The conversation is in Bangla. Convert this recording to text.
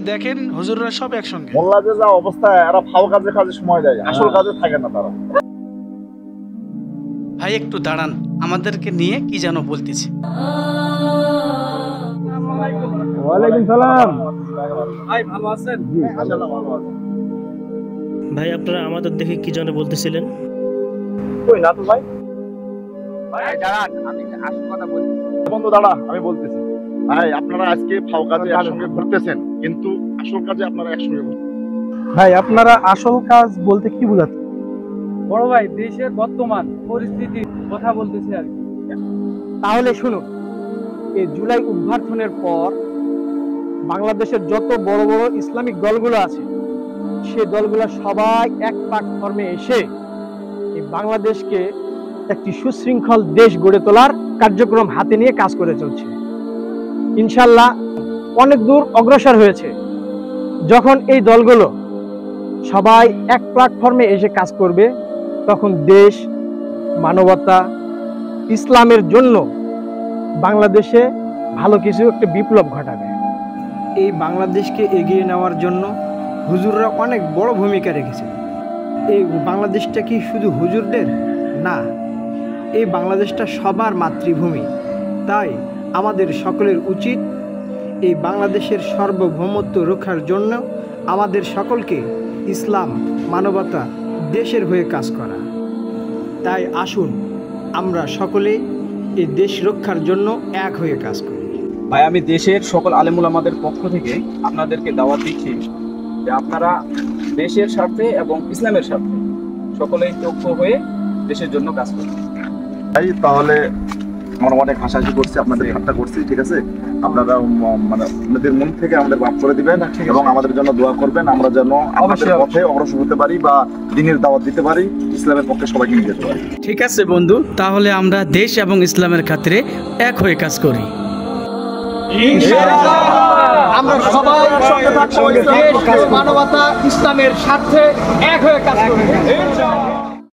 দেখেন হুজুররা সব একসঙ্গে। মোল্লা যে যা অবস্থা, এরা ফাও কাজে সময় দেয়, আসল কাজে থাকে না তারা। ভাই একটু দাঁড়ান, আমাদেরকে নিয়ে কি যেন বলতেছে। ওয়ালাইকুম সালাম। ভাই ভালো আছেন? জি মাশাআল্লাহ ভালো আছে। ভাই আপনারা আমাদের দেখে কি যেন বলতেছিলেন? কই না তো ভাই। ভাই দাঁড়ান, আমি আসল কথা বলছি। বন্ধু দাঁড়া, আমি বলতেছি। ভাই আপনারা আজকে ফাও কাজে একসঙ্গে ঘুরতেছেন, কিন্তু আসল কাজে আপনারা একসঙ্গে ঘুরতেছেন। ভাই আপনারা আসল কাজ বলতে কি বোঝাচ্ছেন? বড় ভাই, দেশের বর্তমান পরিস্থিতির কথা বলতেছি আর কি। তাহলে শুনুন, এই জুলাই অভ্যর্থনের পর বাংলাদেশের যত বড় বড় ইসলামিক দলগুলো আছে, সেই দলগুলো সবাই এক প্ল্যাটফর্মে এসে এই বাংলাদেশকে একটি সুশৃঙ্খল দেশ গড়ে তোলার কার্যক্রম হাতে নিয়ে কাজ করে চলছে। ইনশাল্লাহ অনেক দূর অগ্রসর হয়েছে। যখন এই দলগুলো সবাই এক প্ল্যাটফর্মে এসে কাজ করবে, তখন দেশ, মানবতা, ইসলামের জন্য বাংলাদেশে ভালো কিছু একটা বিপ্লব ঘটাবে। এই বাংলাদেশকে এগিয়ে নেওয়ার জন্য হুজুররা অনেক বড় ভূমিকা রেখেছে। এই বাংলাদেশটা কি শুধু হুজুরদের? না, এই বাংলাদেশটা সবার মাতৃভূমি। তাই আমাদের সকলের উচিত এই বাংলাদেশের সার্বভৌমত্ব রক্ষার জন্য আমাদের সকলকে ইসলাম, মানবতা, দেশের হয়ে কাজ করা। তাই আসুন আমরা সকলে এই দেশ রক্ষার জন্য এক হয়ে কাজ করি। ভাই আমি দেশের সকল আলেমুল আমাদের পক্ষ থেকে আপনাদেরকে দাওয়াত দিচ্ছি যে আপনারা দেশের স্বার্থে এবং ইসলামের স্বার্থে সকলেই ঐক্য হয়ে দেশের জন্য কাজ করুন। ভাই তাহলে আমরা অনেক হাসাহাসি করছি, আপনাদের ঠাট্টা করছি, ঠিক আছে? আপনারা মানে আপনাদের মন থেকে আমাদের মাফ করে দিবেন এবং আমাদের জন্য দোয়া করবেন, আমরা যেন আমাদের পথে অগ্রসর হতে পারি বা দ্বীনের দাওয়াত দিতে পারি, ইসলামের পক্ষে সবাইকে নিয়ে যেতে পারি। ঠিক আছে বন্ধু, তাহলে আমরা দেশ এবং ইসলামের খাতিরে এক হয়ে কাজ করি। আমরা সবাই সঙ্গে থাকবো, দেশ, মানবতা, ইসলামের স্বার্থে এক হয়ে কাজ করি।